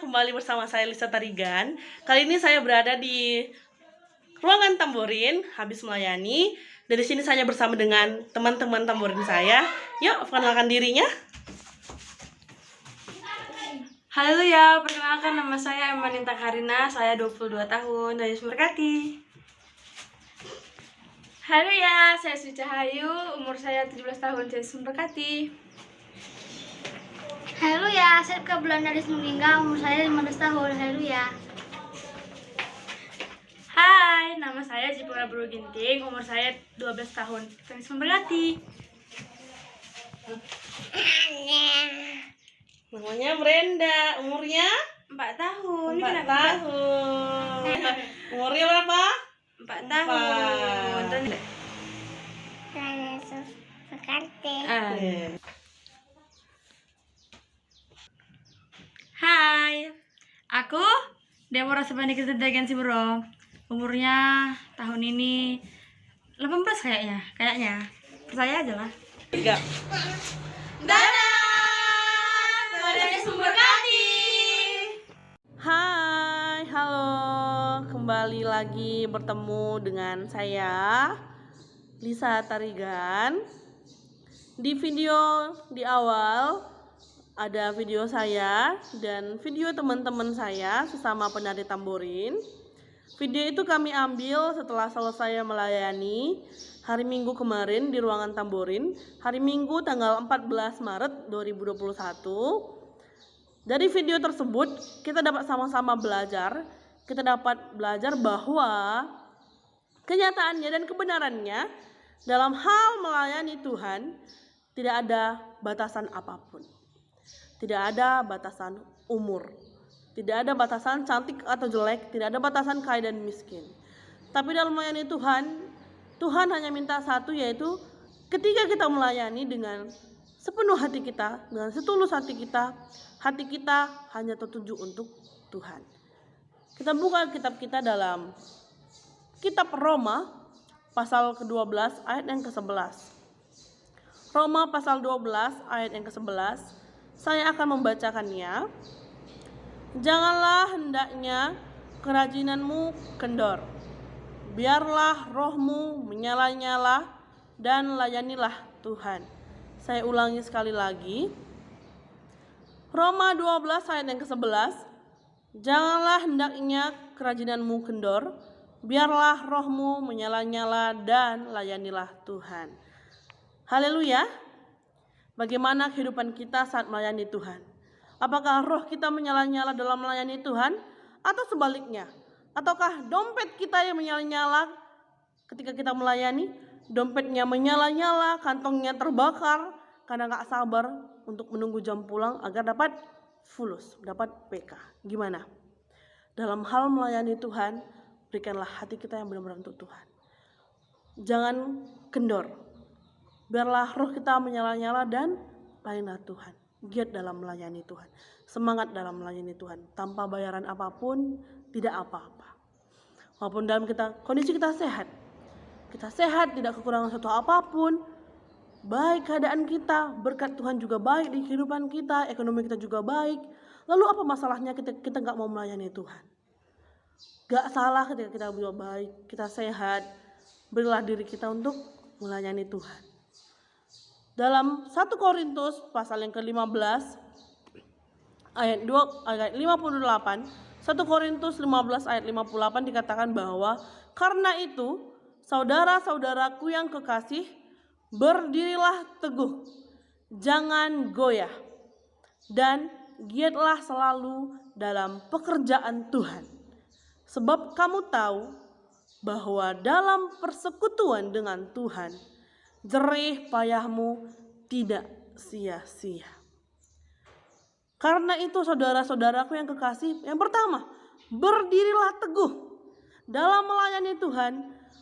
kembali bersama saya Lisa Tarigan. Kali ini saya berada di ruangan tamborin, habis melayani. Dari sini saya bersama dengan teman-teman tamborin saya. Yuk, perkenalkan dirinya. Halo ya, perkenalkan nama saya Emma Ninta Karina, saya 22 tahun dari Sumberkati. Halo ya, saya Sri Cahayu, umur saya 17 tahun dari Sumberkati. Halo ya, saya Ripka Bulan dari Semingga, umur saya 15 tahun. Halo ya. Hai, nama saya Jipura Bro Ginting, umur saya 12 tahun dari Sumberkati. Namanya Brenda, umurnya 4 tahun. 4 Ini kenapa? tahun. Umurnya berapa? 4 tahun. Saya Sumberkati. Hai, aku Deborah Sebani Kirtidagensi Bro. Umurnya tahun ini 18 kayaknya. Percaya aja lah. 3. Dari Sumberkati. Hai, halo. Kembali lagi bertemu dengan saya Lisa Tarigan. Di video di awal ada video saya dan video teman-teman saya sesama penari tamborin. Video itu kami ambil setelah selesai melayani hari Minggu kemarin di ruangan tamborin, hari Minggu tanggal 14 Maret 2021. Dari video tersebut kita dapat sama-sama belajar, kita dapat belajar bahwa kenyataannya dan kebenarannya dalam hal melayani Tuhan tidak ada batasan apapun. Tidak ada batasan umur, tidak ada batasan cantik atau jelek, tidak ada batasan kaya dan miskin. Tapi dalam melayani Tuhan, Tuhan hanya minta satu, yaitu ketika kita melayani dengan sepenuh hati kita, dengan setulus hati kita hanya tertuju untuk Tuhan. Kita buka kitab kita dalam kitab Roma pasal ke-12 ayat yang ke-11. Roma pasal 12 ayat yang ke-11. Saya akan membacakannya. Janganlah hendaknya kerajinanmu kendor. Biarlah rohmu menyala-nyala dan layanilah Tuhan. Saya ulangi sekali lagi. Roma 12 ayat yang ke-11. Janganlah hendaknya kerajinanmu kendor. Biarlah rohmu menyala-nyala dan layanilah Tuhan. Haleluya. Bagaimana kehidupan kita saat melayani Tuhan? Apakah roh kita menyala-nyala dalam melayani Tuhan? Atau sebaliknya? Ataukah dompet kita yang menyala-nyala ketika kita melayani? Dompetnya menyala-nyala, kantongnya terbakar karena gak sabar untuk menunggu jam pulang agar dapat fulus, dapat PK. Gimana? Dalam hal melayani Tuhan, berikanlah hati kita yang benar-benar untuk Tuhan. Jangan kendor. Biarlah roh kita menyala-nyala dan layanilah Tuhan. Giat dalam melayani Tuhan. Semangat dalam melayani Tuhan. Tanpa bayaran apapun, tidak apa-apa. Walaupun dalam kondisi kita sehat. Kita sehat, tidak kekurangan suatu apapun. Baik keadaan kita, berkat Tuhan juga baik di kehidupan kita, ekonomi kita juga baik. Lalu apa masalahnya kita gak mau melayani Tuhan? Gak salah ketika kita juga baik, kita sehat. Berilah diri kita untuk melayani Tuhan. Dalam 1 Korintus pasal yang ke-15 ayat 58, 1 Korintus 15 ayat 58 dikatakan bahwa karena itu saudara-saudaraku yang kekasih, berdirilah teguh, jangan goyah, dan giatlah selalu dalam pekerjaan Tuhan. Sebab kamu tahu bahwa dalam persekutuan dengan Tuhan, jerih payahmu tidak sia-sia. Karena itu saudara-saudaraku yang kekasih, yang pertama, berdirilah teguh dalam melayani Tuhan.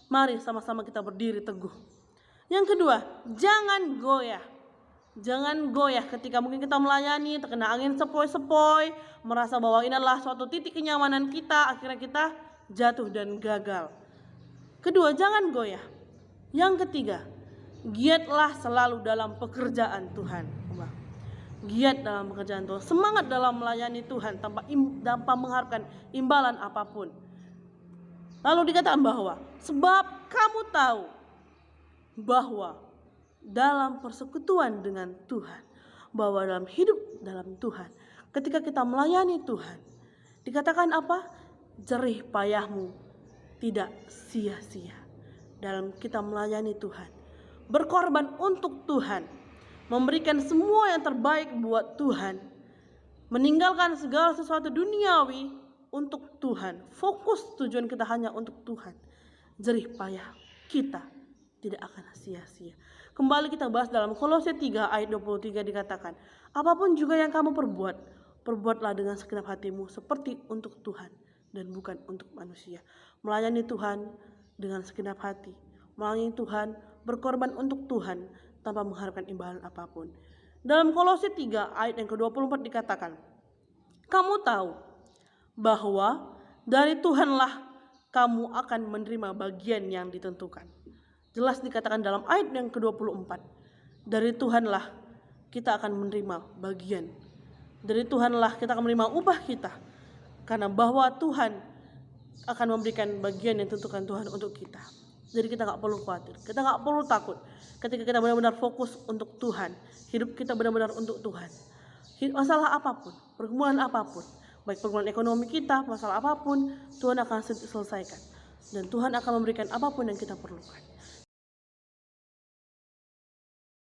Mari sama-sama kita berdiri teguh. Yang kedua, jangan goyah. Jangan goyah ketika mungkin kita melayani, terkena angin sepoi-sepoi, merasa bahwa ini adalah suatu titik kenyamanan kita, akhirnya kita jatuh dan gagal. Kedua, jangan goyah. Yang ketiga, giatlah selalu dalam pekerjaan Tuhan. giat dalam pekerjaan Tuhan, semangat dalam melayani Tuhan tanpa mengharapkan imbalan apapun. Lalu dikatakan bahwa sebab kamu tahu bahwa dalam persekutuan dengan Tuhan, bahwa dalam hidup dalam Tuhan, ketika kita melayani Tuhan, dikatakan apa? Jerih payahmu tidak sia-sia. Dalam kita melayani Tuhan, berkorban untuk Tuhan, memberikan semua yang terbaik buat Tuhan, meninggalkan segala sesuatu duniawi untuk Tuhan, fokus tujuan kita hanya untuk Tuhan, jerih payah kita tidak akan sia-sia. Kembali kita bahas dalam Kolose 3 ayat 23 dikatakan, apapun juga yang kamu perbuat, perbuatlah dengan segenap hatimu seperti untuk Tuhan dan bukan untuk manusia. Melayani Tuhan dengan segenap hati, melayani Tuhan, berkorban untuk Tuhan tanpa mengharapkan imbalan apapun. Dalam Kolose 3 ayat yang ke-24 dikatakan, kamu tahu bahwa dari Tuhanlah kamu akan menerima bagian yang ditentukan. Jelas dikatakan dalam ayat yang ke-24, dari Tuhanlah kita akan menerima bagian. Dari Tuhanlah kita akan menerima upah kita. Karena bahwa Tuhan akan memberikan bagian yang ditentukan Tuhan untuk kita. Jadi kita gak perlu khawatir, kita gak perlu takut. Ketika kita benar-benar fokus untuk Tuhan, hidup kita benar-benar untuk Tuhan. Masalah apapun, pergumulan apapun, baik pergumulan ekonomi kita, masalah apapun, Tuhan akan selesaikan. Dan Tuhan akan memberikan apapun yang kita perlukan.